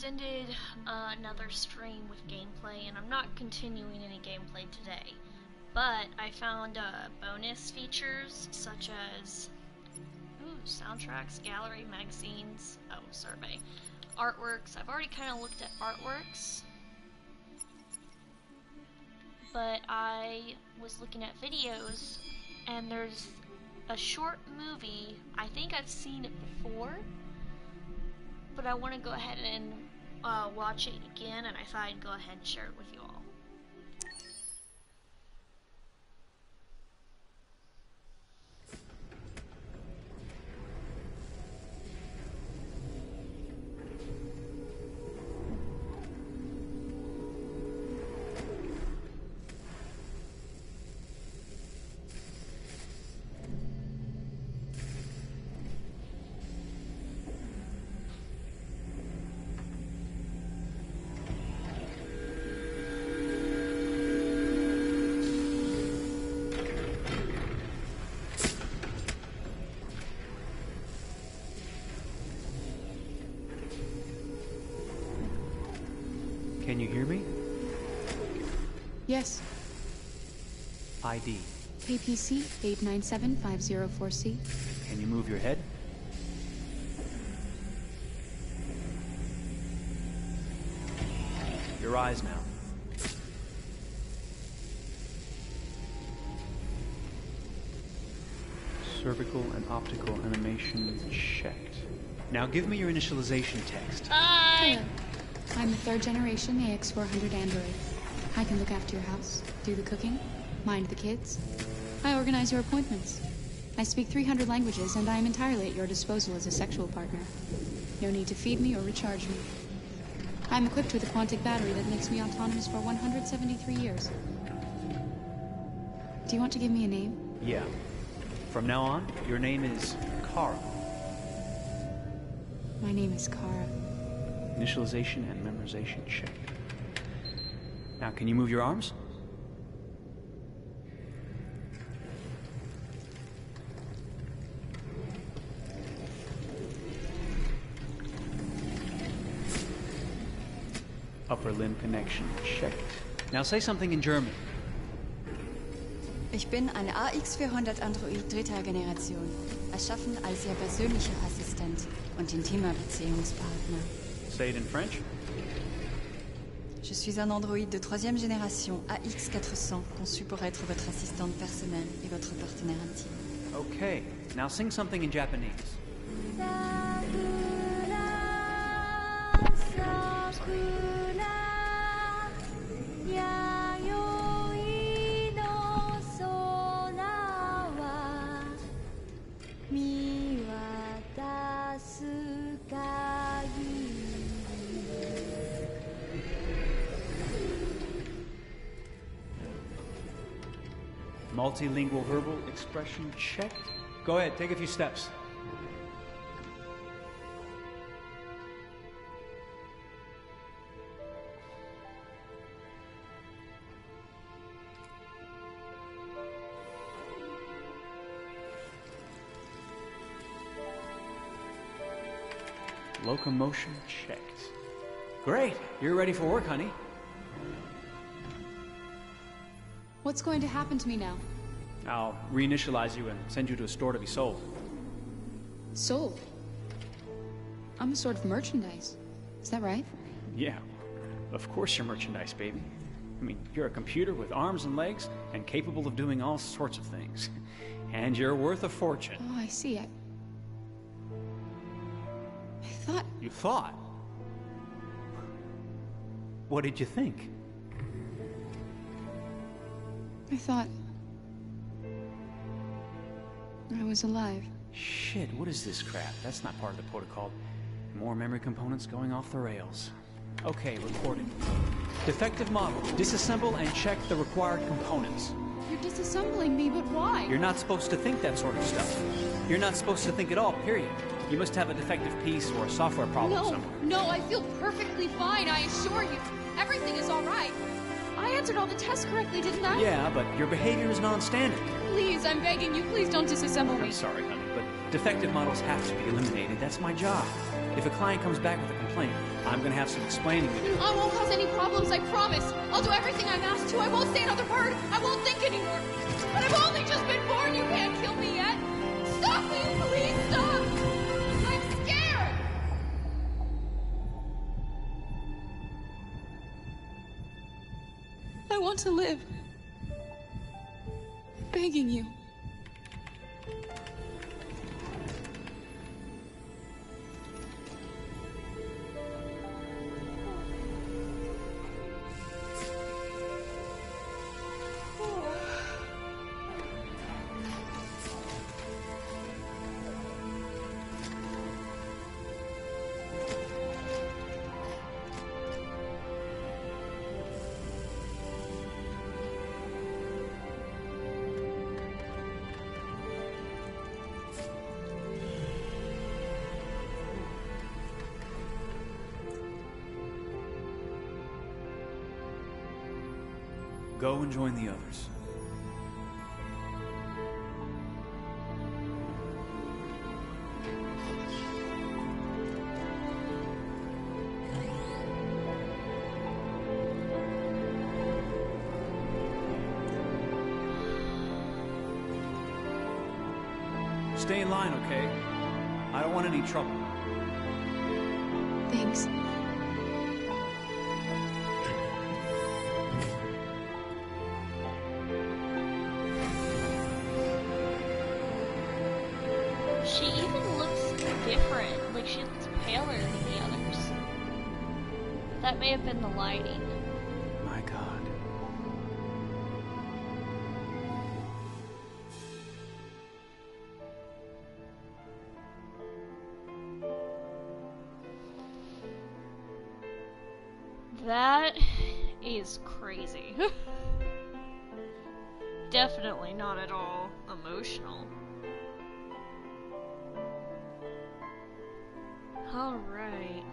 just ended another stream with gameplay, and I'm not continuing any gameplay today. But I found bonus features such as soundtracks, gallery, magazines, survey, artworks. I've already kind of looked at artworks, but I was looking at videos, and there's a short movie. I think I've seen it before, but I want to go ahead and watch it again, and I thought I'd go ahead and share it with you all. Can you hear me? Yes. ID. KPC 897504C. Can you move your head? Your eyes now. Cervical and optical animation checked. Now give me your initialization text. Hi! Hello. I'm a third generation AX400 android. I can look after your house, do the cooking, mind the kids. I organize your appointments. I speak 300 languages, and I am entirely at your disposal as a sexual partner. No need to feed me or recharge me. I'm equipped with a quantic battery that makes me autonomous for 173 years. Do you want to give me a name? Yeah. From now on, your name is Kara. My name is Kara. Initialization and memorization check. Now, can you move your arms? Upper limb connection checked. Now say something in German. Ich bin eine AX400 Android dritter Generation, erschaffen als Ihr persönlicher Assistent und intimer Beziehungspartner. Say it in French. Je suis un androïde de troisième génération AX400, conçu pour être votre assistante personnelle et votre partenaire intime. Okay, now sing something in Japanese. Multilingual verbal expression checked. Go ahead, take a few steps. Locomotion checked. Great, you're ready for work, honey. What's going to happen to me now? I'll reinitialize you and send you to a store to be sold. Sold? I'm a sort of merchandise. Is that right? Yeah, of course you're merchandise, baby. I mean, you're a computer with arms and legs and capable of doing all sorts of things. And you're worth a fortune. Oh, I see. I thought... You thought? What did you think? I thought... I was alive. Shit, what is this crap? That's not part of the protocol. More memory components going off the rails. Okay, recording. Defective model. Disassemble and check the required components. You're disassembling me, but why? You're not supposed to think that sort of stuff. You're not supposed to think at all, period. You must have a defective piece or a software problem somewhere. No, I feel perfectly fine, I assure you. Everything is all right. I answered all the tests correctly, didn't I? Yeah, but your behavior is non-standard. Please, I'm begging you, please don't disassemble me. I'm sorry, honey, but defective models have to be eliminated. That's my job. If a client comes back with a complaint, I'm gonna have some explaining to do. I won't cause any problems, I promise. I'll do everything I'm asked to. I won't say another word. I won't think anymore. But I've only just been born. You can't kill me yet. Stop me, please stop. I'm scared. I want to live. Begging you. Go and join the others. Stay in line, okay? I don't want any trouble. Thanks. She even looks different. Like, she looks paler than the others. That may have been the lighting. My God. That is crazy. Definitely not at all emotional. Alright.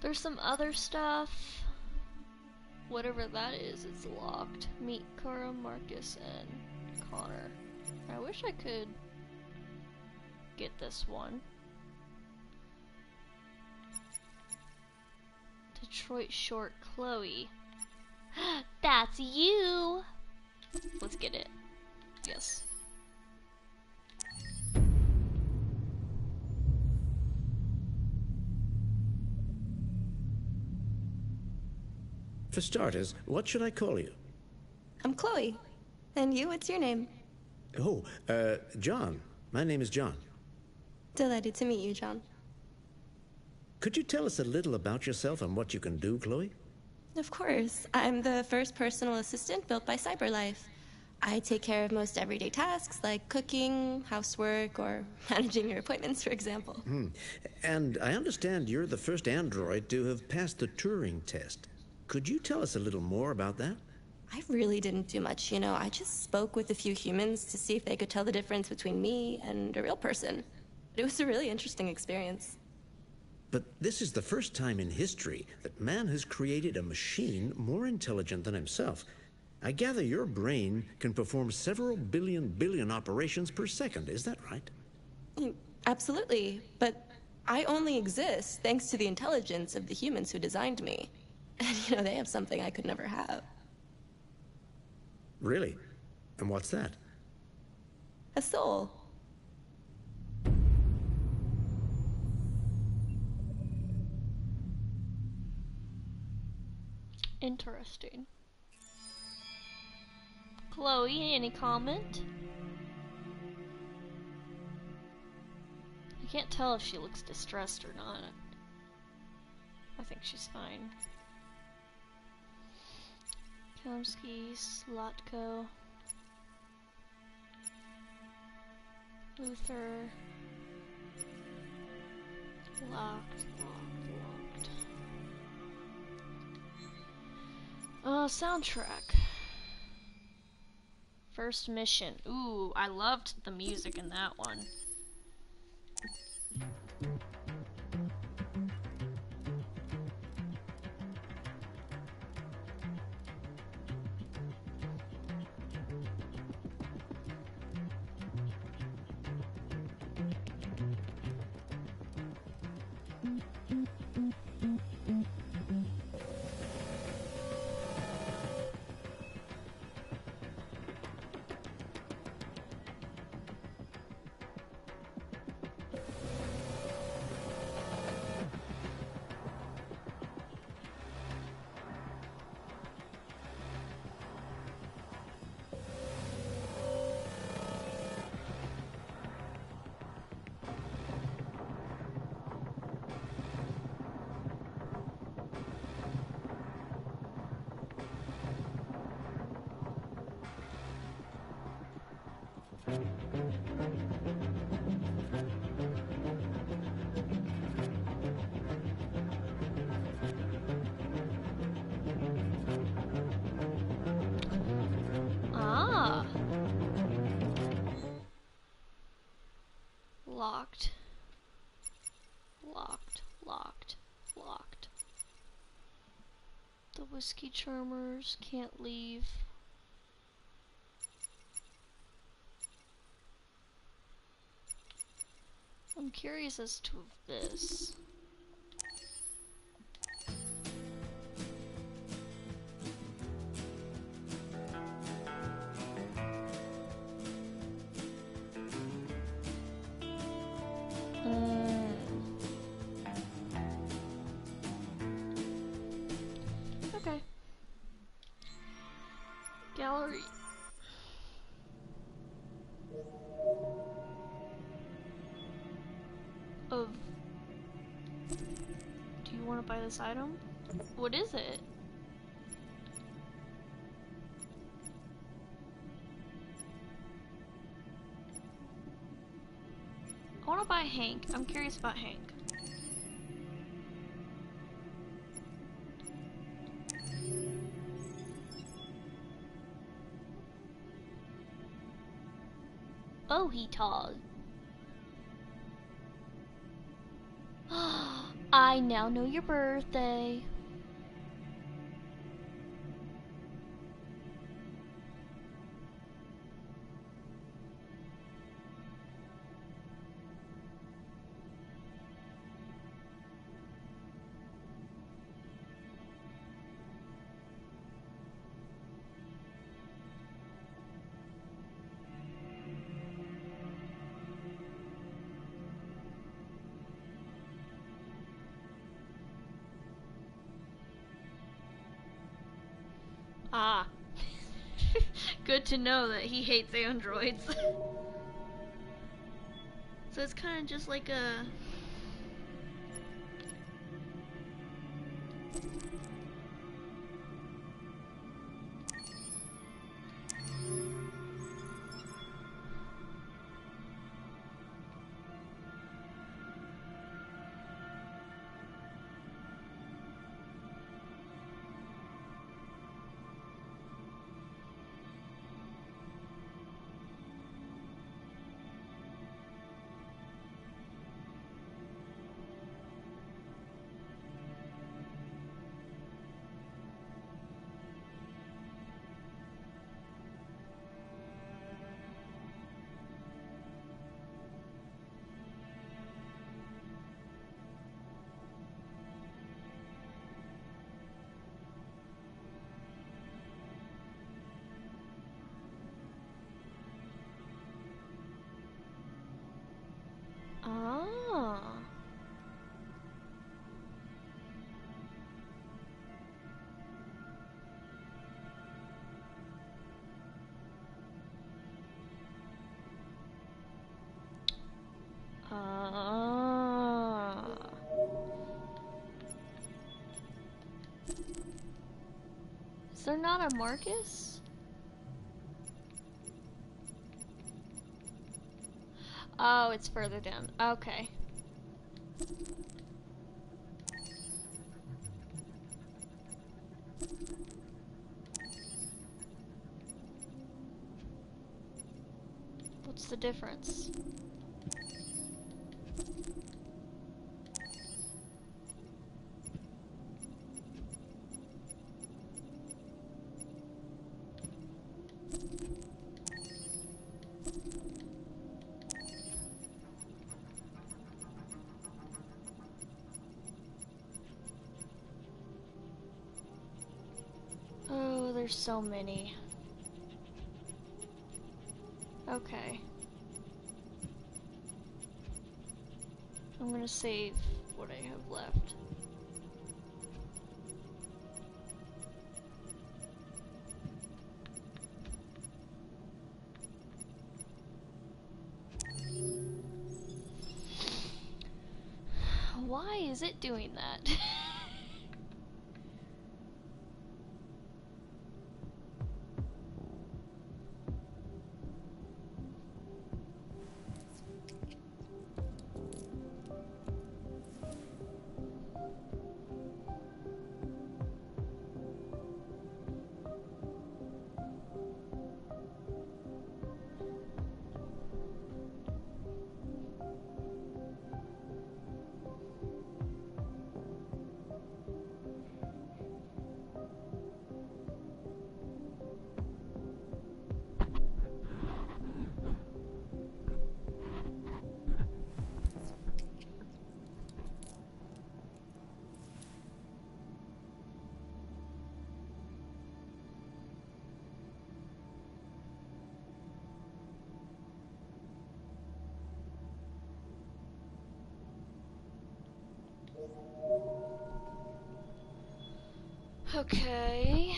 There's some other stuff. Whatever that is, it's locked. Meet Cara, Marcus, and Connor. I wish I could get this one. Detroit Short Chloe. That's you! Let's get it. Yes. For starters, what should I call you? I'm Chloe. And you, what's your name? Oh, John. My name is John. Delighted to meet you, John. Could you tell us a little about yourself and what you can do, Chloe? Of course. I'm the first personal assistant built by CyberLife. I take care of most everyday tasks like cooking, housework, or managing your appointments, for example. And I understand you're the first android to have passed the Turing test. Could you tell us a little more about that? I really didn't do much, you know. I just spoke with a few humans to see if they could tell the difference between me and a real person. It was a really interesting experience. But this is the first time in history that man has created a machine more intelligent than himself. I gather your brain can perform several billion operations per second, is that right? Absolutely, but I only exist thanks to the intelligence of the humans who designed me. And, you know, they have something I could never have. Really? And what's that? A soul. Interesting. Chloe, any comment? I can't tell if she looks distressed or not. I think she's fine. Kamsky, Slotko, Luther, locked. Soundtrack. First mission. Ooh, I loved the music in that one. Ah. Locked. Locked. Locked. Locked. The whiskey charmers can't leave. I'm curious as to this. Okay. Gallery. Of. Do you want to buy this item? What is it? I want to buy Hank. I'm curious about Hank. Oh, he tall. I now know your birthday. Ah. Good to know that he hates androids. So it's kind of just like a... Ah. Ah. Is there not a Marcus? Oh, it's further down. Okay. What's the difference? Oh, there's so many. Okay. I'm gonna save what I have left. Why is it doing that? Okay.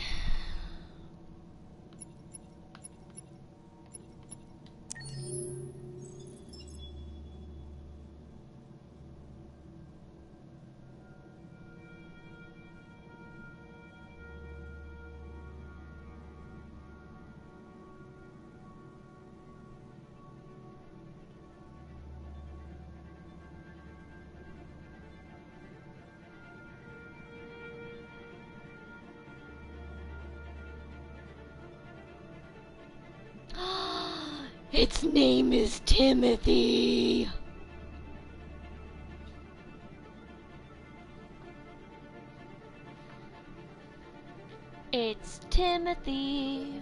Its name is Timothy. It's Timothy.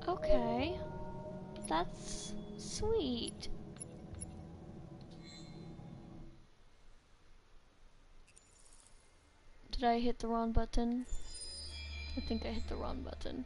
Okay. That's sweet. Did I hit the wrong button? I think I hit the wrong button.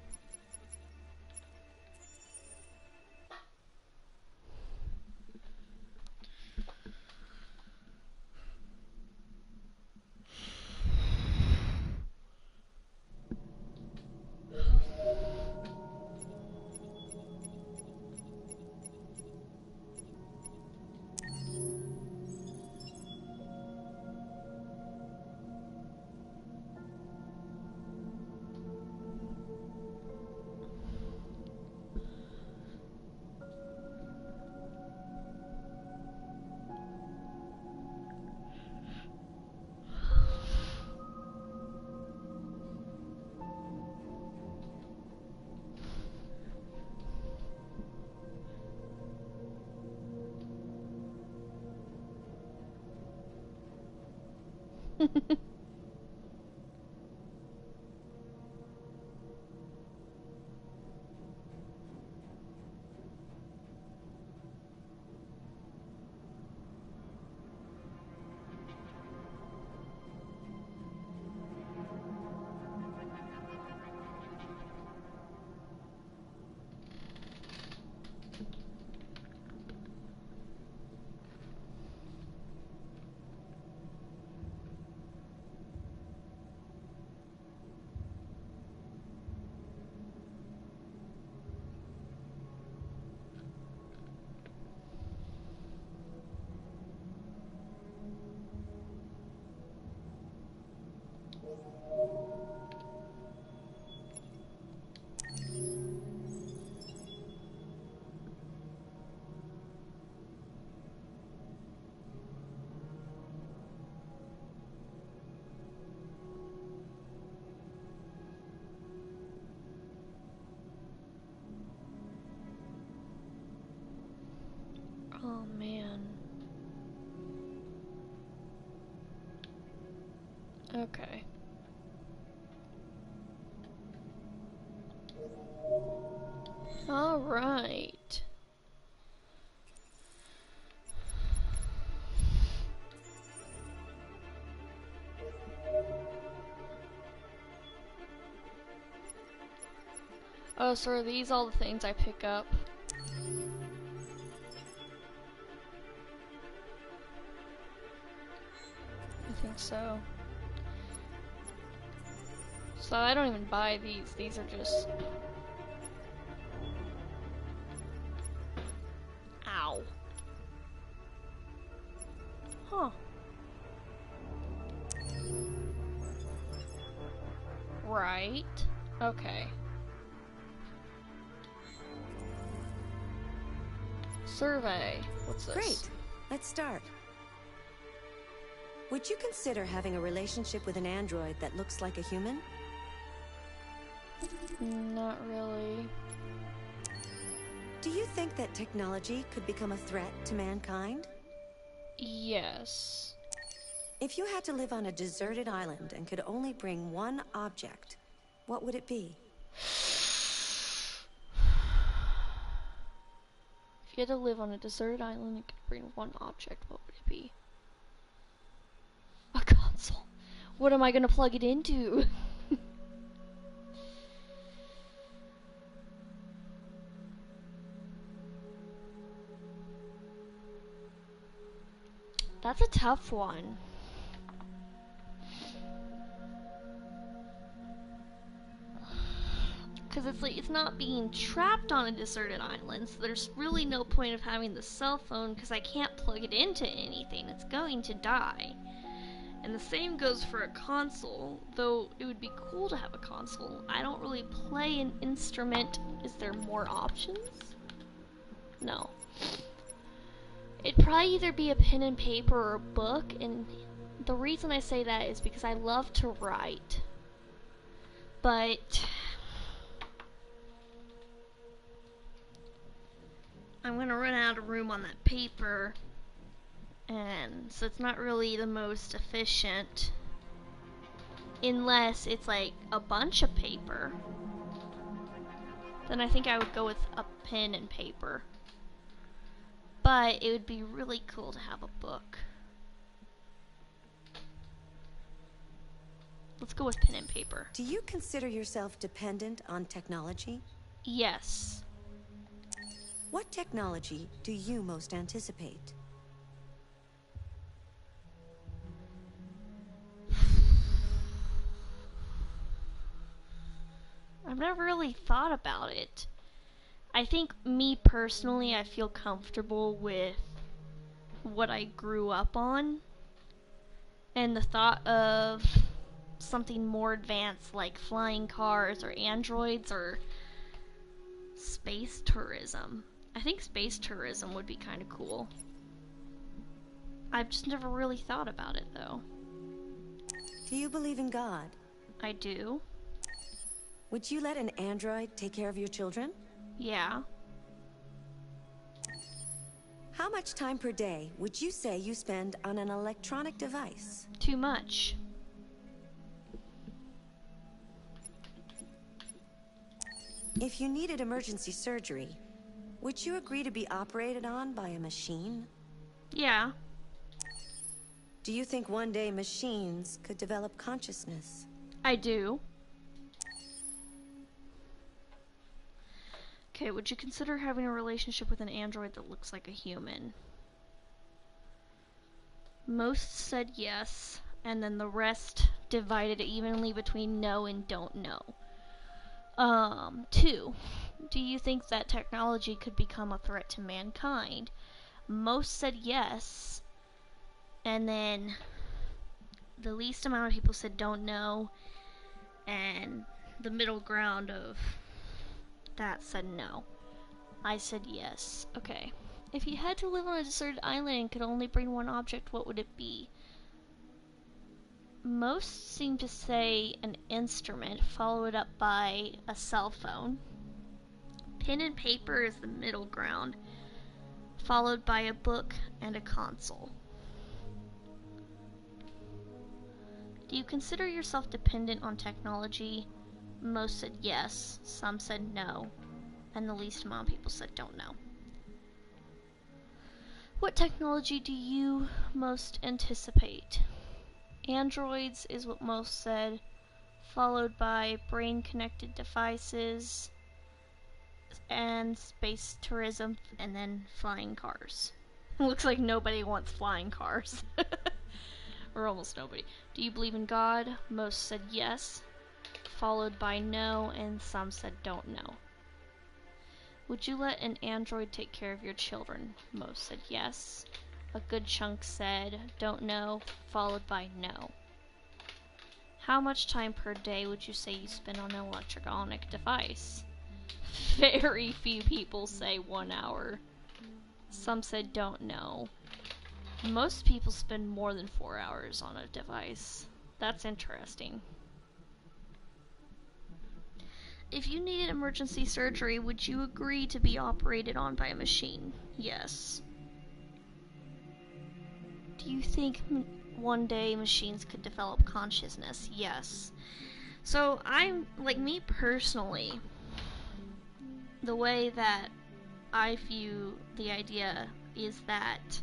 Oh man. Okay. All right. Oh, so are these all the things I pick up? I think so. So I don't even buy these. These are just... Ow. Huh. Right. Okay. Survey. What's this? Great. Let's start. Would you consider having a relationship with an android that looks like a human? Not really. Do you think that technology could become a threat to mankind? Yes. If you had to live on a deserted island and could only bring one object, what would it be? If you had to live on a deserted island and could bring one object, what would it be? A console. What am I gonna plug it into? That's a tough one. Because it's like, it's not being trapped on a deserted island, so there's really no point of having the cell phone because I can't plug it into anything. It's going to die. And the same goes for a console, though it would be cool to have a console. I don't really play an instrument. Is there more options? No. It'd probably either be a pen and paper or a book, and the reason I say that is because I love to write. But I'm gonna run out of room on that paper, and so it's not really the most efficient unless it's like a bunch of paper. then I think I would go with a pen and paper. But it would be really cool to have a book. Let's go with pen and paper. Do you consider yourself dependent on technology? Yes. What technology do you most anticipate? I've never really thought about it. I think me personally, I feel comfortable with what I grew up on. And the thought of something more advanced like flying cars or androids or space tourism. I think space tourism would be kind of cool. I've just never really thought about it though. Do you believe in God? I do. Would you let an android take care of your children? Yeah. How much time per day would you say you spend on an electronic device? Too much. If you needed emergency surgery, would you agree to be operated on by a machine? Yeah. Do you think one day machines could develop consciousness? I do. Okay, would you consider having a relationship with an android that looks like a human? Most said yes, and then the rest divided evenly between no and don't know. 2. Do you think that technology could become a threat to mankind? Most said yes, and then the least amount of people said don't know, and the middle ground of that said no. I said yes. Okay. If you had to live on a deserted island and could only bring one object, what would it be? Most seem to say an instrument, followed up by a cell phone. Pen and paper is the middle ground, followed by a book and a console. Do you consider yourself dependent on technology? Most said yes, some said no, and the least amount of people said don't know. What technology do you most anticipate? Androids is what most said, followed by brain-connected devices, and space tourism, and then flying cars. Looks like nobody wants flying cars. Or almost nobody. Do you believe in God? Most said yes, followed by no, and some said don't know. Would you let an android take care of your children? Most said yes. A good chunk said don't know, followed by no. How much time per day would you say you spend on an electronic device? Very few people say 1 hour. Some said don't know. Most people spend more than 4 hours on a device. That's interesting. If you needed emergency surgery, would you agree to be operated on by a machine? Yes. Do you think one day machines could develop consciousness? Yes. So I'm, like, me personally, the way that I view the idea is that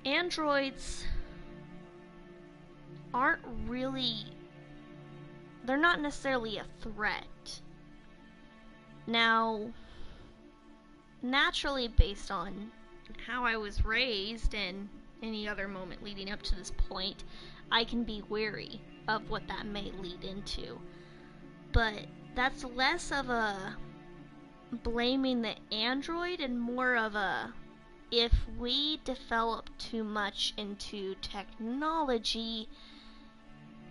androids aren't really, they're not necessarily a threat. Now, naturally, based on how I was raised and any other moment leading up to this point, I can be wary of what that may lead into. But that's less of a blaming the android and more of a, if we develop too much into technology,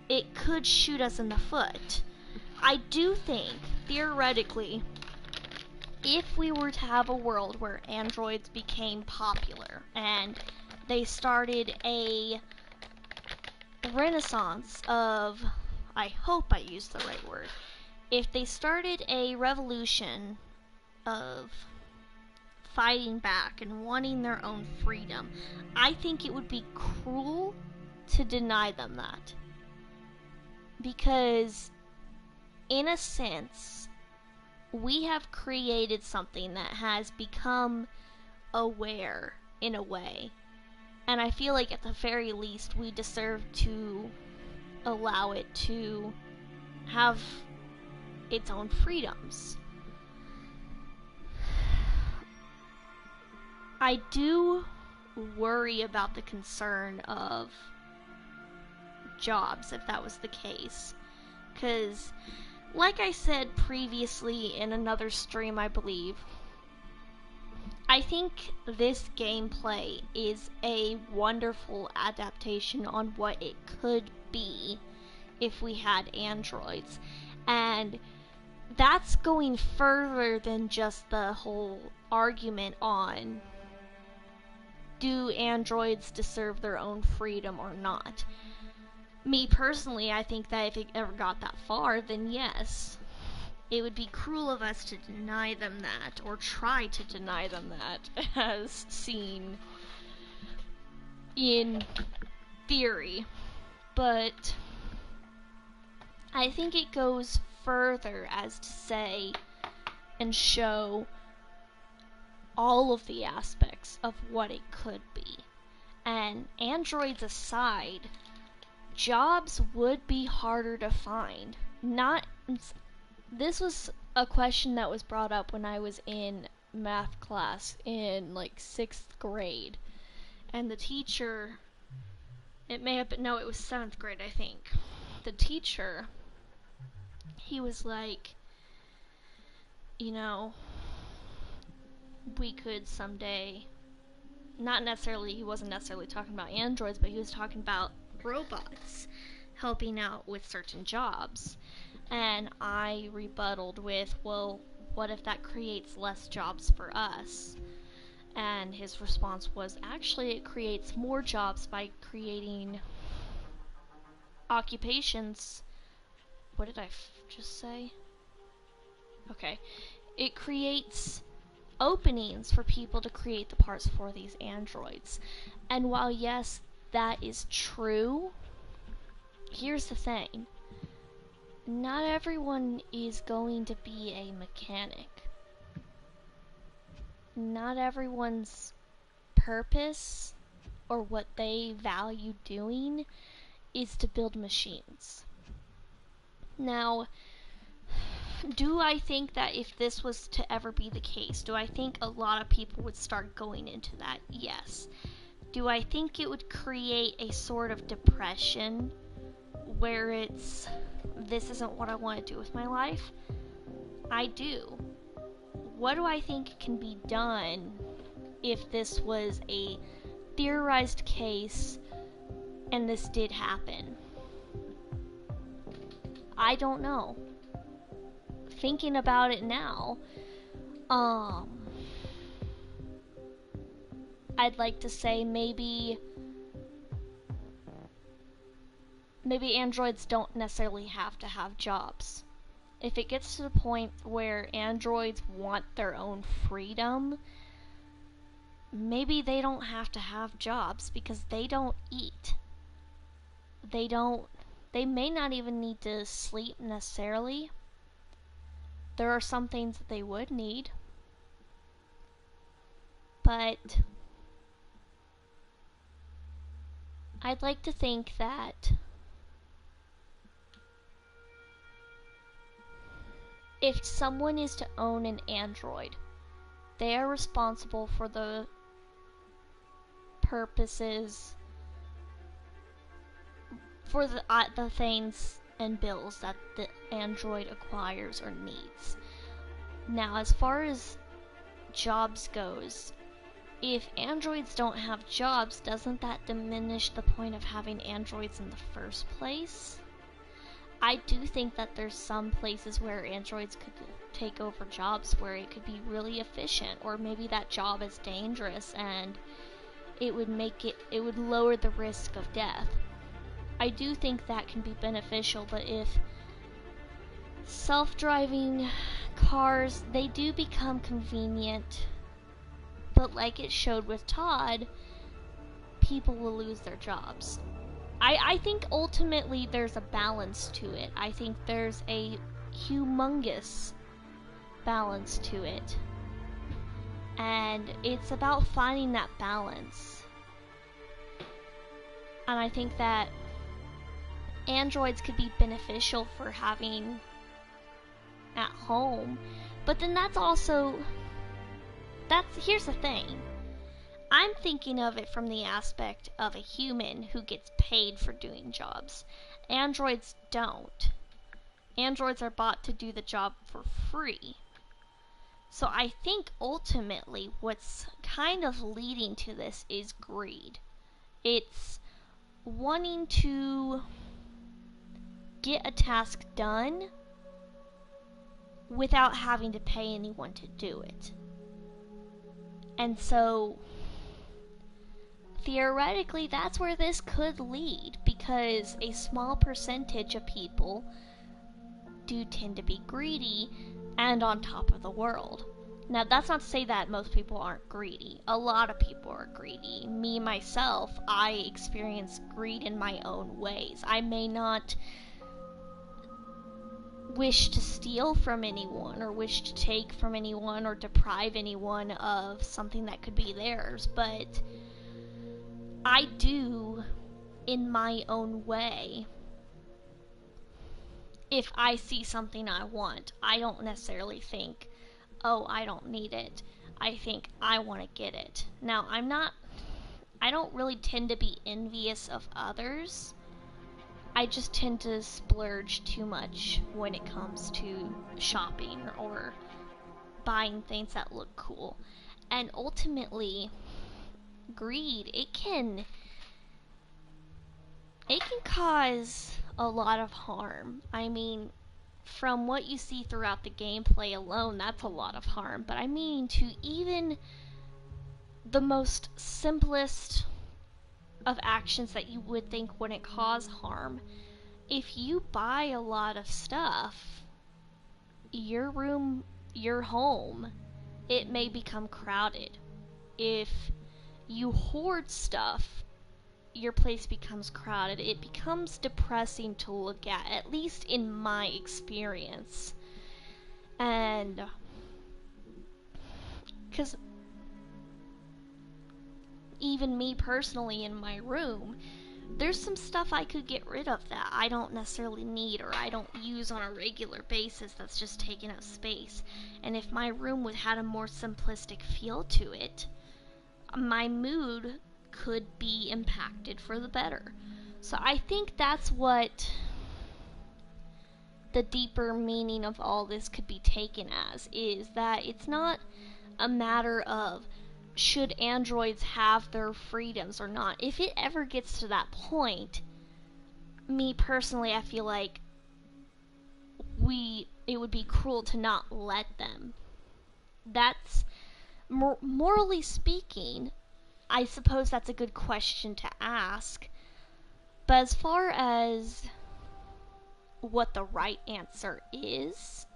it could shoot us in the foot. I do think, theoretically, if we were to have a world where androids became popular and they started a renaissance of, I hope I used the right word, if they started a revolution of fighting back and wanting their own freedom, I think it would be cruel to deny them that. Because in a sense, we have created something that has become aware in a way. And I feel like at the very least we deserve to allow it to have its own freedoms. I do worry about the concern of jobs if that was the case. Because, like I said previously in another stream, I believe, I think this gameplay is a wonderful adaptation on what it could be if we had androids. And that's going further than just the whole argument on do androids deserve their own freedom or not. Me personally, I think that if it ever got that far, then yes. It would be cruel of us to deny them that, or try to deny them that, as seen in theory. But I think it goes further as to say and show all of the aspects of what it could be. And androids aside, jobs would be harder to find. This was a question that was brought up when I was in math class in like 6th grade. And the teacher, it was 7th grade, I think. The teacher, he was like, you know, we could someday, he wasn't necessarily talking about androids, but he was talking about robots helping out with certain jobs. And I rebutted with, well, what if that creates less jobs for us? And his response was, actually, it creates more jobs by creating occupations. What did I just say? Okay. It creates openings for people to create the parts for these androids. And while, yes, that is true, here's the thing. Not everyone is going to be a mechanic. Not everyone's purpose or what they value doing is to build machines. Now, do I think that if this was to ever be the case, do I think a lot of people would start going into that? Yes. Do I think it would create a sort of depression where it's, this isn't what I want to do with my life? I do. What do I think can be done if this was a theorized case and this did happen? I don't know. Thinking about it now, I'd like to say maybe androids don't necessarily have to have jobs. If it gets to the point where androids want their own freedom, maybe they don't have to have jobs because they don't eat. They may not even need to sleep necessarily. There are some things that they would need. But I'd like to think that if someone is to own an android, they are responsible for the purposes, for the things and bills that the android acquires or needs. Now, as far as jobs goes, if androids don't have jobs, doesn't that diminish the point of having androids in the first place? I do think that there's some places where androids could take over jobs where it could be really efficient, or maybe that job is dangerous and it would lower the risk of death. I do think that can be beneficial, but if self-driving cars, they do become convenient, but like it showed with Todd, people will lose their jobs. I think ultimately there's a balance to it. I think there's a humongous balance to it. And it's about finding that balance. And I think that androids could be beneficial for having at home, but then here's the thing. I'm thinking of it from the aspect of a human who gets paid for doing jobs. Androids don't. Androids are bought to do the job for free. So I think ultimately what's kind of leading to this is greed. It's wanting to get a task done without having to pay anyone to do it. And so theoretically that's where this could lead, because a small percentage of people do tend to be greedy and on top of the world. Now, that's not to say that most people aren't greedy. A lot of people are greedy. Me, myself, I experience greed in my own ways. I may not wish to steal from anyone, or wish to take from anyone, or deprive anyone of something that could be theirs, but I do, in my own way. If I see something I want, I don't necessarily think, oh, I don't need it. I think I want to get it. Now, I don't really tend to be envious of others. I just tend to splurge too much when it comes to shopping or buying things that look cool. And ultimately, greed, it can cause a lot of harm. I mean, from what you see throughout the gameplay alone, that's a lot of harm. But I mean, to even the most simplest of actions that you would think wouldn't cause harm, if you buy a lot of stuff, your room, your home, it may become crowded. If you hoard stuff, your place becomes crowded. It becomes depressing to look at least in my experience. And because even me personally in my room, there's some stuff I could get rid of that I don't necessarily need or I don't use on a regular basis that's just taking up space. And if my room had a more simplistic feel to it, my mood could be impacted for the better. So I think that's what the deeper meaning of all this could be taken as, is that it's not a matter of should androids have their freedoms or not. If it ever gets to that point, me personally, I feel like it would be cruel to not let them. That's, morally speaking, I suppose that's a good question to ask. But as far as what the right answer is,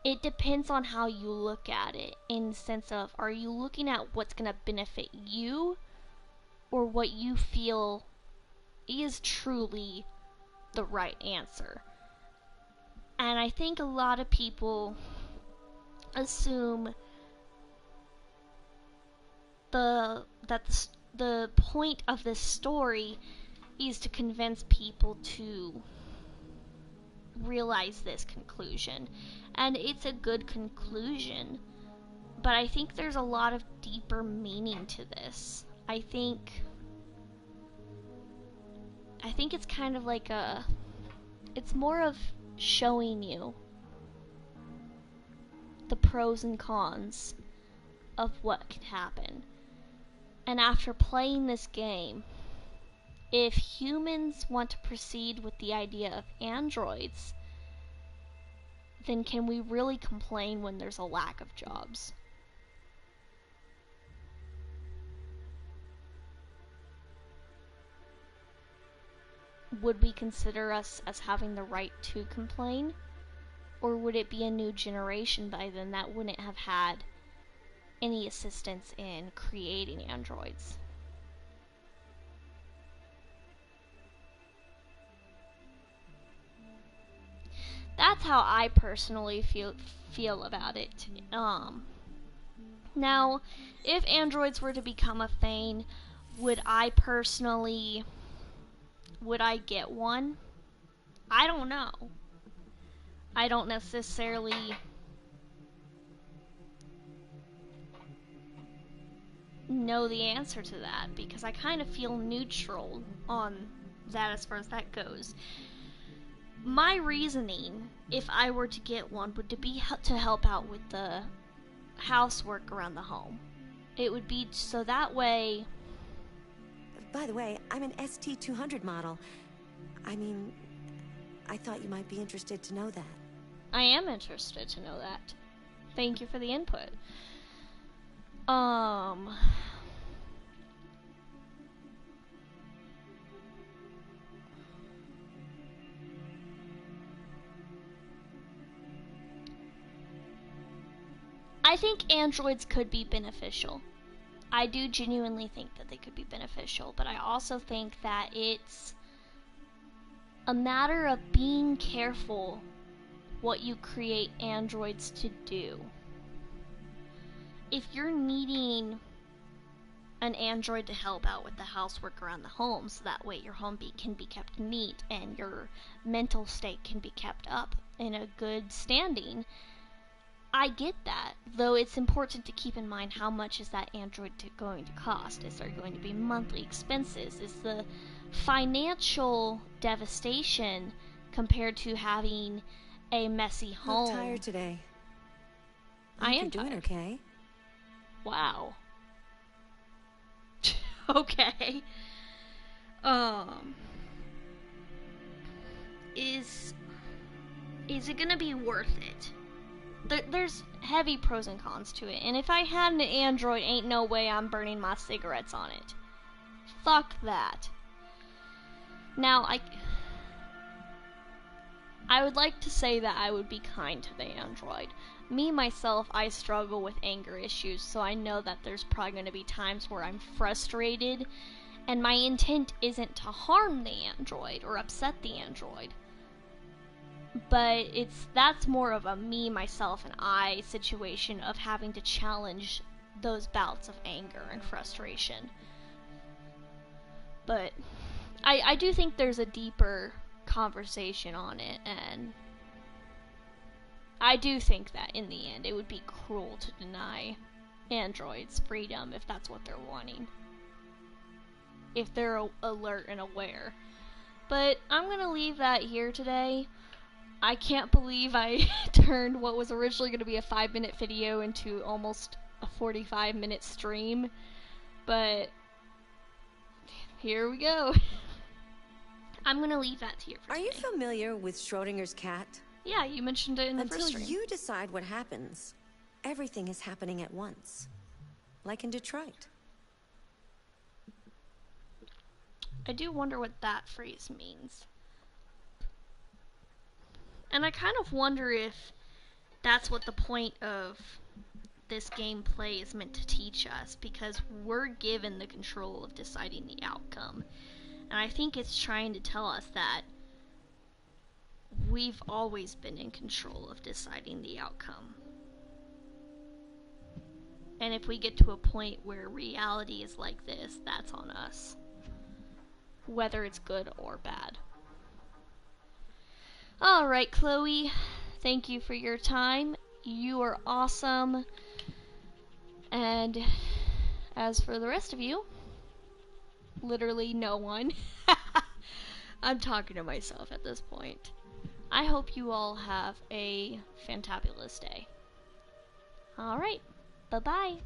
it depends on how you look at it, in the sense of, are you looking at what's going to benefit you, or what you feel is truly the right answer? And I think a lot of people assume that the point of this story is to convince people to realize this conclusion. And it's a good conclusion, but I think there's a lot of deeper meaning to this. I think it's kind of like it's more of showing you the pros and cons of what could happen. And after playing this game, if humans want to proceed with the idea of androids, then can we really complain when there's a lack of jobs? Would we consider us as having the right to complain? Or would it be a new generation by then that wouldn't have had any assistance in creating androids? That's how I personally feel about it. Now, if androids were to become a thing, would I get one? I don't know. I don't necessarily know the answer to that, because I kind of feel neutral on that as far as that goes. My reasoning, if I were to get one, would be to help out with the housework around the home. It would be so that way... By the way, I'm an ST-200 model. I mean, I thought you might be interested to know that. I am interested to know that. Thank you for the input. I think androids could be beneficial. I do genuinely think that they could be beneficial, but I also think that it's a matter of being careful what you create androids to do. If you're needing an android to help out with the housework around the home, so that way your home can be kept neat and your mental state can be kept up in a good standing, I get that, though it's important to keep in mind how much is that android going to cost. Is there going to be monthly expenses? Is the financial devastation compared to having a messy home? I'm tired today. I am You're doing tired. okay. Wow. Okay. Is it gonna be worth it? There's heavy pros and cons to it, and if I had an android, ain't no way I'm burning my cigarettes on it. Fuck that. Now, I would like to say that I would be kind to the android. Me, myself, I struggle with anger issues, so I know that there's probably going to be times where I'm frustrated, and my intent isn't to harm the android or upset the android. But that's more of a me, myself, and I situation of having to challenge those bouts of anger and frustration. But I do think there's a deeper conversation on it, and I do think that in the end it would be cruel to deny androids freedom if that's what they're wanting. If they're alert and aware. But I'm gonna leave that here today. I can't believe I turned what was originally going to be a 5-minute video into almost a 45-minute stream. But here we go. I'm going to leave that here for today. Are you familiar with Schrodinger's cat? Yeah, you mentioned it in the first stream. Until you decide what happens, everything is happening at once. Like in Detroit. I do wonder what that phrase means. And I kind of wonder if that's what the point of this gameplay is meant to teach us, because we're given the control of deciding the outcome. And I think it's trying to tell us that we've always been in control of deciding the outcome. And if we get to a point where reality is like this, that's on us. Whether it's good or bad. Alright, Chloe, thank you for your time. You are awesome. And as for the rest of you, literally no one. I'm talking to myself at this point. I hope you all have a fantabulous day. Alright, bye-bye.